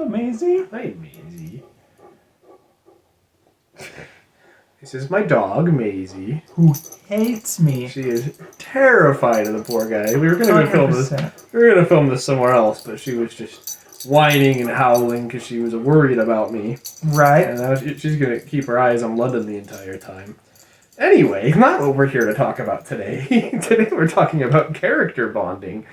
Maisie. Hi, Maisie. This is my dog, Maisie. Who hates me. She is terrified of the poor guy. We were gonna go film this. 100%. We were gonna film this somewhere else, but she was just whining and howling because she was worried about me. Right. And she's gonna keep her eyes on London the entire time. Anyway, not what we're here to talk about today. Today we're talking about character bonding.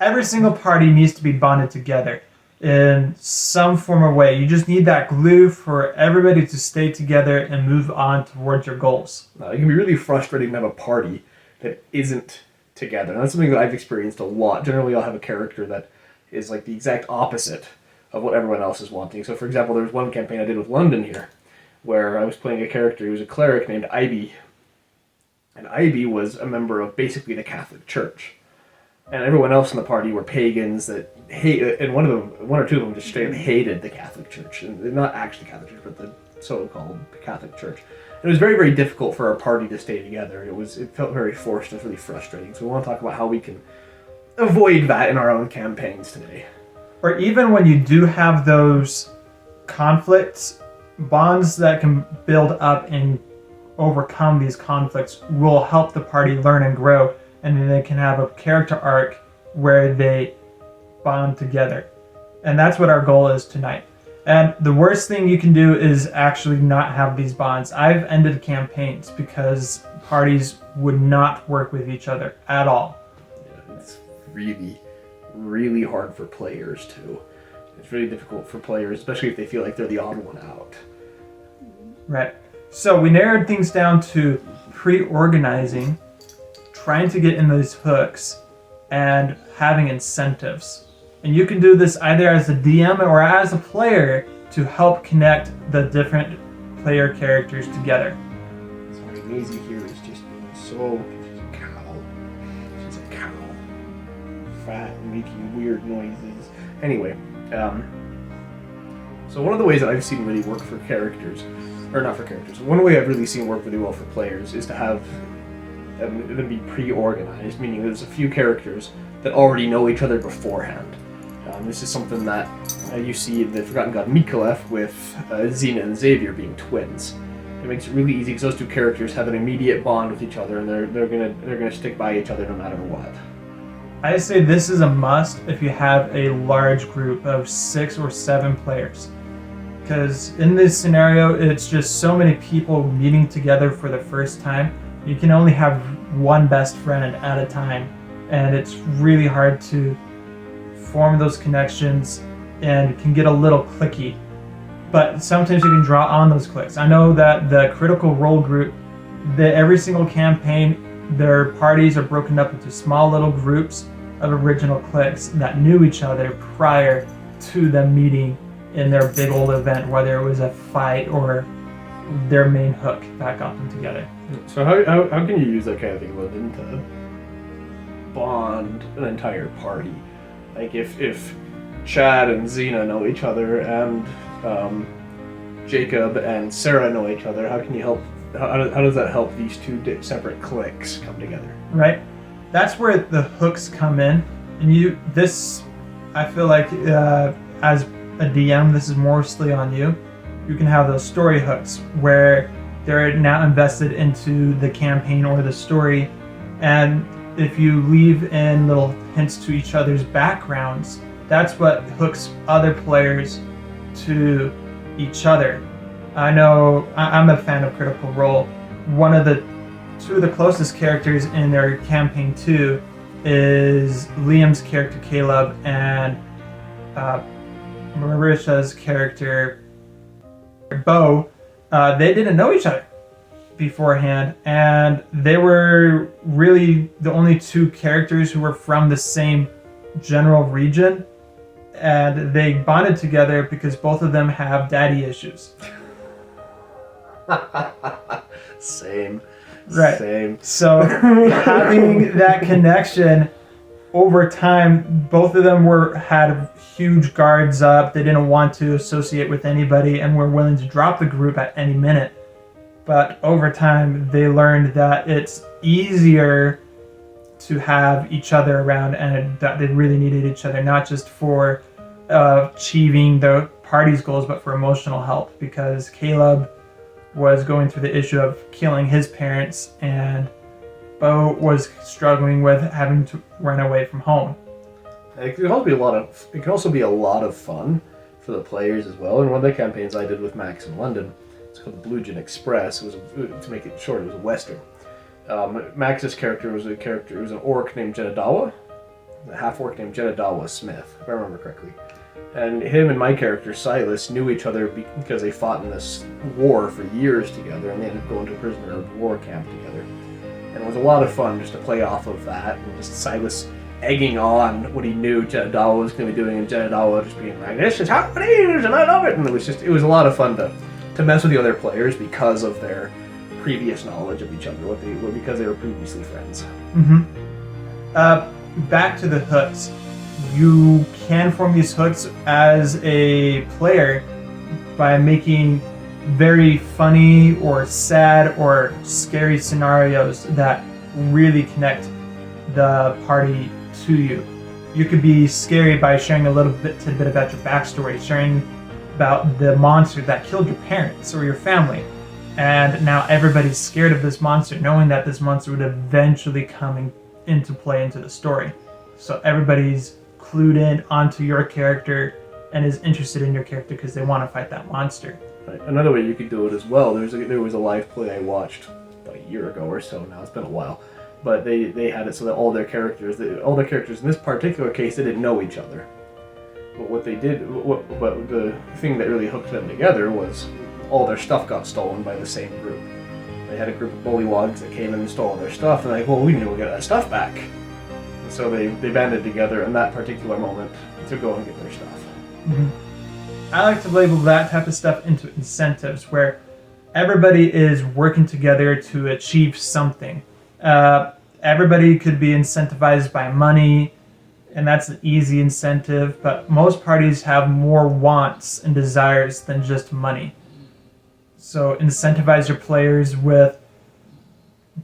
Every single party needs to be bonded together in some form or way. You just need that glue for everybody to stay together and move on towards your goals. It can be really frustrating to have a party that isn't together. And that's something that I've experienced a lot. Generally, I'll have a character that is like the exact opposite of what everyone else is wanting. So, for example, there was one campaign I did with London here, where I was playing a character who was a cleric named Ivy. And Ivy was a member of basically the Catholic Church. And everyone else in the party were pagans that hate, and one or two of them just straight up hated the Catholic Church. And not actually the Catholic Church, but the so-called Catholic Church. And it was very, very difficult for our party to stay together. It felt very forced. It was really frustrating. So we want to talk about how we can avoid that in our own campaigns today. Or even when you do have those conflicts, bonds that can build up and overcome these conflicts will help the party learn and grow, and then they can have a character arc where they bond together. And that's what our goal is tonight. And the worst thing you can do is actually not have these bonds. I've ended campaigns because parties would not work with each other at all. Yeah, it's really, really hard for players too. It's really difficult for players, especially if they feel like they're the odd one out. Right. So we narrowed things down to pre-organizing, trying to get in those hooks, and having incentives. And you can do this either as a DM or as a player to help connect the different player characters together. Sorry, Maisie here is just being so... She's a cow. She's a cow. Fat and making weird noises. Anyway, so one of the ways that I've seen really work for characters, or not for characters, one way I've really seen work really well for players is to have them be pre-organized, meaning there's a few characters that already know each other beforehand. This is something that you see in the Forgotten God Michalef with Xena and Xavier being twins. It makes it really easy because those two characters have an immediate bond with each other, and they're gonna stick by each other no matter what. I say this is a must if you have a large group of 6 or 7 players. Because in this scenario, it's just so many people meeting together for the first time. You can only have one best friend at a time, and it's really hard to form those connections and can get a little cliquey. But sometimes you can draw on those clicks. I know that the Critical Role group, every single campaign, their parties are broken up into small little groups of original cliques that knew each other prior to them meeting in their big old event, whether it was a fight or their main hook that got them together. So how can you use that kind of thing, Lyndon, to bond an entire party? Like if Chad and Xena know each other and Jacob and Sarah know each other, how can you help? How does that help these two separate cliques come together? Right. That's where the hooks come in, and I feel like as a DM, this is mostly on you. You can have those story hooks where they're now invested into the campaign or the story, and if you leave in little hints to each other's backgrounds, that's what hooks other players to each other. I know I'm a fan of Critical Role. Two of the closest characters in their campaign 2 is Liam's character Caleb and Marisha's character Bo. They didn't know each other beforehand, and they were really the only 2 characters who were from the same general region, and they bonded together because both of them have daddy issues. Same. Right. Same. So having that connection over time, both of them had huge guards up. They didn't want to associate with anybody and were willing to drop the group at any minute. But over time, they learned that it's easier to have each other around and that they really needed each other, not just for achieving the party's goals, but for emotional help, because Caleb was going through the issue of killing his parents, and Bo was struggling with having to run away from home. It can also be a lot of fun for the players as well. And one of the campaigns I did with Max in London, it's called the Blue Gin Express. It was to make it short, it was a western. Max's character was an orc named Jedadawa, a half-orc named Jedadawa Smith, if I remember correctly. And him and my character, Silas, knew each other because they fought in this war for years together, and they ended up going to a prisoner of war camp together. And it was a lot of fun just to play off of that, and just Silas egging on what he knew Jedadawa was going to be doing, and Jedadawa just being like, "This is how it is, and I love it." And it was a lot of fun to mess with the other players because of their previous knowledge of each other, because they were previously friends. Back to the hooks. You can form these hooks as a player by making very funny or sad or scary scenarios that really connect the party to you. You could be scary by sharing a little tidbit about your backstory, sharing about the monster that killed your parents or your family. And now everybody's scared of this monster, knowing that this monster would eventually come into play into the story. So everybody's clued in onto your character and is interested in your character because they want to fight that monster. Right. Another way you could do it as well, there was a live play I watched about a year ago or so now, it's been a while, but they had it so that all their characters in this particular case, they didn't know each other. But what they did, but the thing that really hooked them together was all their stuff got stolen by the same group. They had a group of bullywogs that came in and stole their stuff, and like, well, we need to go get that stuff back. And so they banded together in that particular moment to go and get their stuff. I like to label that type of stuff into incentives, where everybody is working together to achieve something. Everybody could be incentivized by money, and that's an easy incentive, but most parties have more wants and desires than just money. So incentivize your players with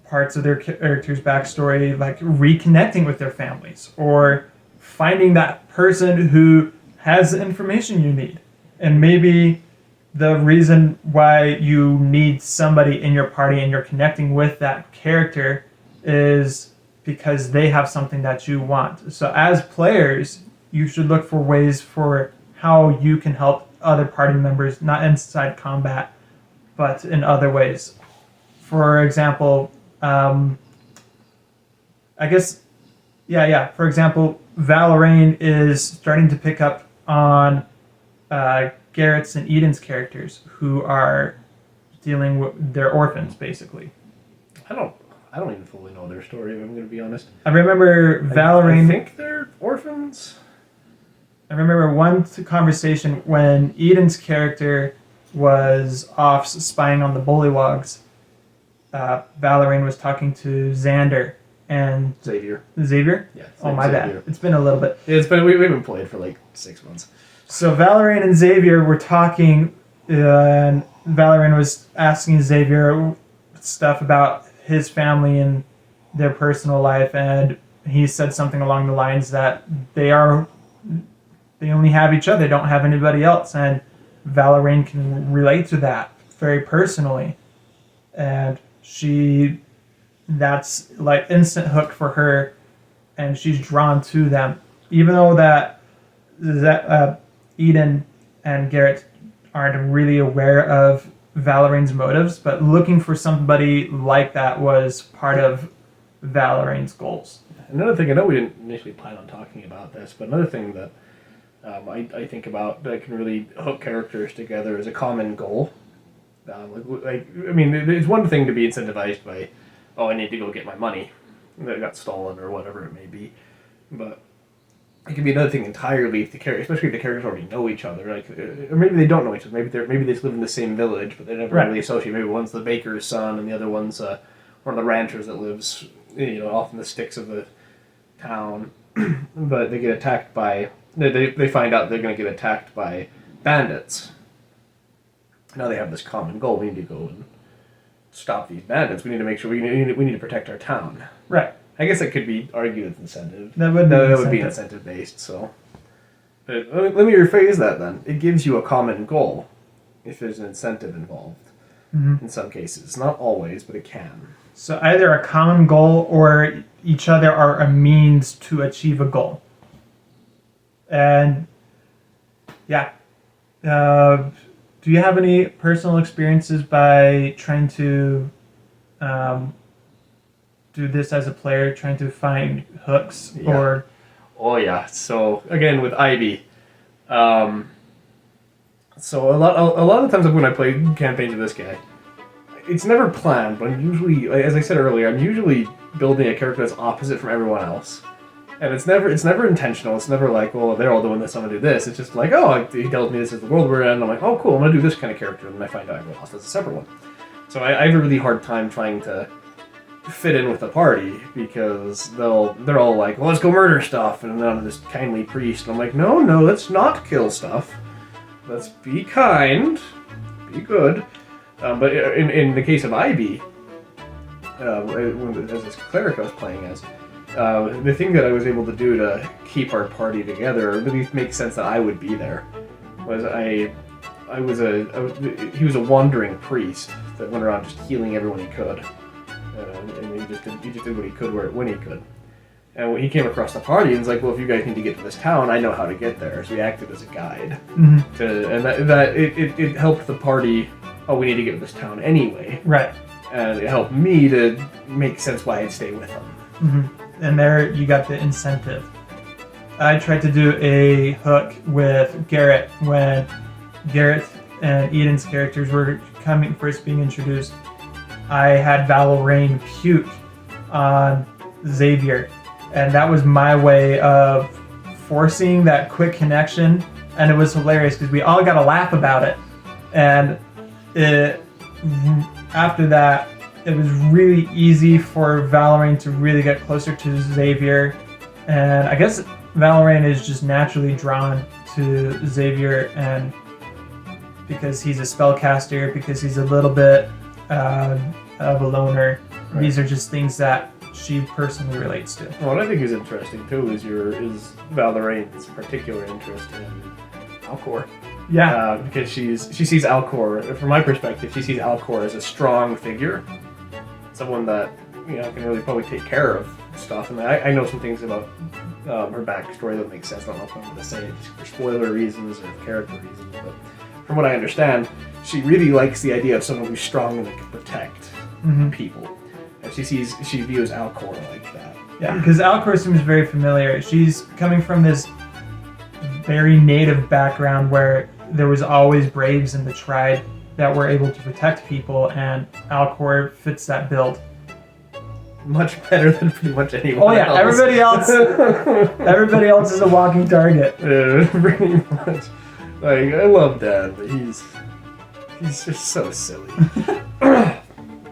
parts of their character's backstory, like reconnecting with their families, or finding that person who has the information you need. And maybe the reason why you need somebody in your party and you're connecting with that character is because they have something that you want. So as players, you should look for ways for how you can help other party members, not inside combat, but in other ways. For example, For example, Valeraine is starting to pick up on Garrett's and Eden's characters who are dealing with their orphans, basically. I don't even fully know their story, if I'm going to be honest. I remember Valeraine... I think they're orphans? I remember one conversation when Eden's character was off spying on the bullywogs. Valeraine was talking to Xander and... Xavier? Yeah. Oh, my Xavier. bad. It's been a little bit. Yeah, we haven't played for like 6 months. So Valeraine and Xavier were talking, and Valeraine was asking Xavier stuff about his family and their personal life, and he said something along the lines that they only have each other, don't have anybody else, and Valeraine can relate to that very personally, and that's like instant hook for her, and she's drawn to them, even though that Eden and Garrett aren't really aware of Valeraine's motives, but looking for somebody like that was part of Valeraine's goals. Another thing, I know we didn't initially plan on talking about this, but another thing that I think about that can really hook characters together is a common goal. It's one thing to be incentivized by, I need to go get my money that got stolen or whatever it may be, but it can be another thing entirely if especially if the characters already know each other, or maybe they don't know each other. Maybe they just live in the same village, but they never really associate. Maybe one's the baker's son, and the other one's one of the ranchers that lives, off in the sticks of the town. But they get attacked by. They find out they're going to get attacked by bandits. Now they have this common goal. We need to go and stop these bandits. We need to make sure we need to protect our town. Right. I guess it could be argued as incentive. That would be incentive incentive based. So, But let me rephrase that then. It gives you a common goal if there's an incentive involved. In some cases. Not always, but it can. So either a common goal or each other are a means to achieve a goal. And yeah. Do you have any personal experiences by trying to do this as a player, trying to find hooks or... Oh yeah. So again with Ivy, so a lot of times when I play campaigns with this guy, it's never planned, but I'm usually, as I said earlier, I'm usually building a character that's opposite from everyone else, and it's never intentional. It's never like, oh, they're all doing this, I'm gonna do this. It's just like, oh, he tells me this is the world we're in. I'm like, oh, cool, I'm gonna do this kind of character, and then I find out I lost as a separate one. So I have a really hard time trying to fit in with the party because they're all like, well, let's go murder stuff, and then I'm this kindly priest, and I'm like, no, let's not kill stuff. Let's be kind, be good. But in the case of Ivy, as this cleric I was playing as, the thing that I was able to do to keep our party together, or at least make sense that I would be there, was he was a wandering priest that went around just healing everyone he could, and he just did what he could when he could. And when he came across the party, and was like, well, if you guys need to get to this town, I know how to get there. So he acted as a guide, and it helped the party. Oh, we need to get to this town anyway. Right. And it helped me to make sense why I'd stay with them. And there you got the incentive. I tried to do a hook with Garrett when Garrett and Eden's characters were first being introduced. I had Valorane puke on Xavier, and that was my way of forcing that quick connection, and it was hilarious because we all got a laugh about it. And after that, it was really easy for Valorane to really get closer to Xavier, and I guess Valorane is just naturally drawn to Xavier, and because he's a spellcaster, because he's a little bit of a loner. Right. These are just things that she personally relates to. Well, what I think is interesting too is Valorane's particular interest in Alcor. Yeah. Because she sees Alcor, from my perspective, she sees Alcor as a strong figure, someone that can really probably take care of stuff. And I know some things about her backstory that makes sense. I don't know if I'm going to say it just for spoiler reasons or character reasons, but from what I understand, she really likes the idea of someone who's strong and that can protect people. And she views Alcor like that. Yeah, because Alcor seems very familiar. She's coming from this very native background where there was always braves in the tribe that were able to protect people, and Alcor fits that build. Much better than pretty much anyone else. Everybody else is a walking target. Yeah, pretty much. Like, I love Dan, but he's just so silly.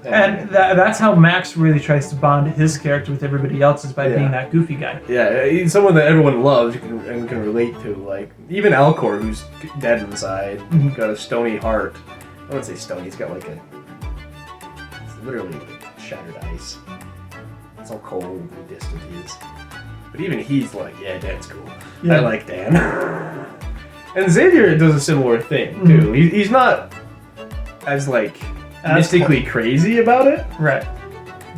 And that's how Max really tries to bond his character with everybody else's by being that goofy guy. Yeah, he's someone that everyone loves and can relate to. Like, even Alcor, who's dead inside, got a stony heart. I wouldn't say stony, he's got like it's literally like shattered ice. It's all cold and distant he is. But even he's like, yeah, Dan's cool. Yeah. I like Dan. And Xavier does a similar thing, too. He's not as mystically crazy about it. Right.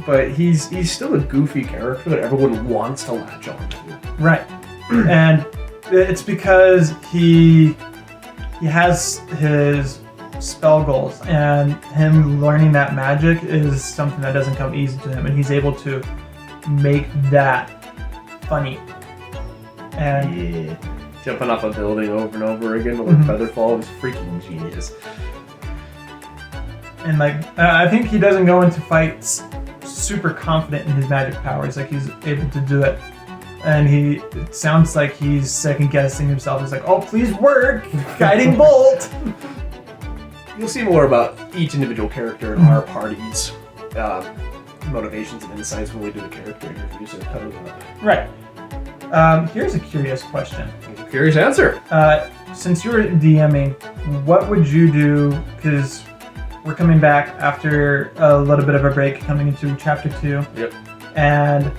But he's still a goofy character that everyone wants to latch on to. Right. And it's because he has his spell goals, and him learning that magic is something that doesn't come easy to him, and he's able to make that funny. And jumping off a building over and over again to let feather fall is freaking genius. And I think he doesn't go into fights super confident in his magic powers. Like, he's able to do it, and it sounds like he's second guessing himself. He's like, "Oh, please work, guiding bolt." You'll see more about each individual character in our party's motivations and insights when we do the character interviews and coming up. Right. Here's a curious question. Curious answer. Since you're DMing, what would you do? Because we're coming back after a little bit of a break, coming into chapter 2. Yep. And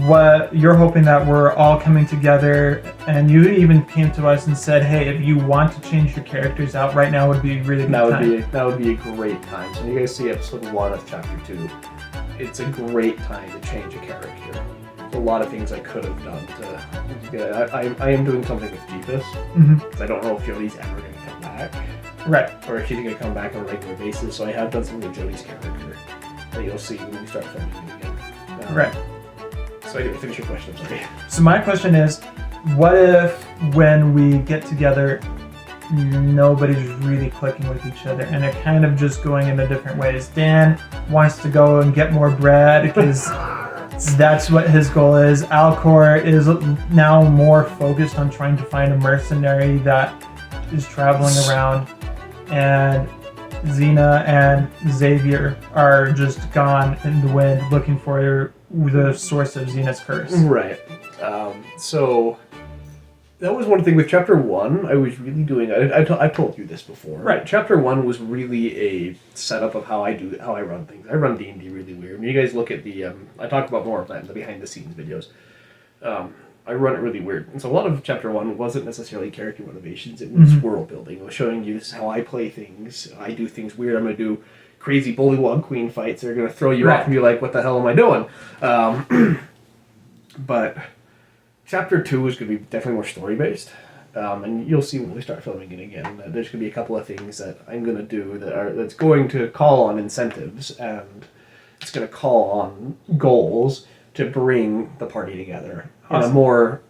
what you're hoping that we're all coming together, and you even came to us and said, hey, if you want to change your characters out right now would be a really good time. That would be a great time. So when you guys see episode 1 of chapter 2, it's a great time to change a character. There's a lot of things I could have done to I am doing something with Jeepus, because I don't know if Jody's ever going to come back. Right. Or if she's going to come back on a regular basis, so I have done something with Jody's character that you'll see when we start filming again. Right. So I didn't finish your question, I'm sorry. So my question is, what if when we get together, nobody's really clicking with each other and they're kind of just going in the different ways? Dan wants to go and get more bread because that's what his goal is. Alcor is now more focused on trying to find a mercenary that is traveling around, and Xena and Xavier are just gone in the wind looking for the source of Xena's curse. Right. So that was one thing with chapter 1. I was really doing. I told you this before. Right. Chapter 1 was really a setup of how I run things. I run D&D really weird. When you guys look at the, I talk about more of that in the behind the scenes videos. I run it really weird. And so a lot of chapter 1 wasn't necessarily character motivations. It was world building. It was showing you this is how I play things. I do things weird. I'm going to do crazy bullywug queen fights. They're going to throw you off and be like, what the hell am I doing? But chapter 2 is going to be definitely more story based. And you'll see when we start filming it again that there's going to be a couple of things that I'm going to do that's going to call on incentives, and it's going to call on goals to bring the party together in a more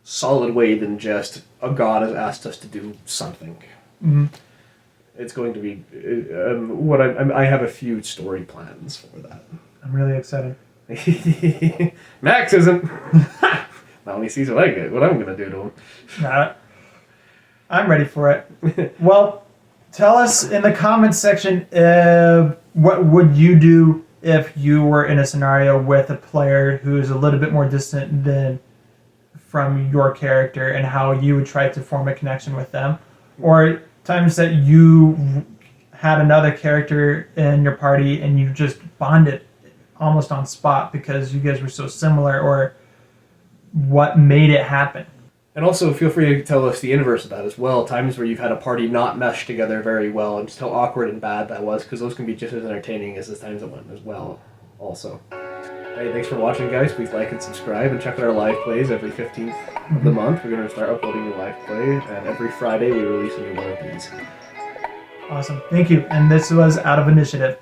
solid way than just a god has asked us to do something. It's going to be I have a few story plans for that. I'm really excited. Max isn't. Now when he sees what I'm going to do to him. Nah, I'm ready for it. Well, tell us in the comments section, what would you do if you were in a scenario with a player who is a little bit more distant from your character, and how you would try to form a connection with them, or times that you had another character in your party and you just bonded almost on spot because you guys were so similar, or what made it happen. And also feel free to tell us the inverse of that as well. Times where you've had a party not mesh together very well, and just how awkward and bad that was, because those can be just as entertaining as the times that went as well also. Hey, thanks for watching, guys. Please like and subscribe, and check out our live plays every 15th of the month. We're going to start uploading a live play, and every Friday we release a new one of these. Awesome. Thank you. And this was Out of Initiative.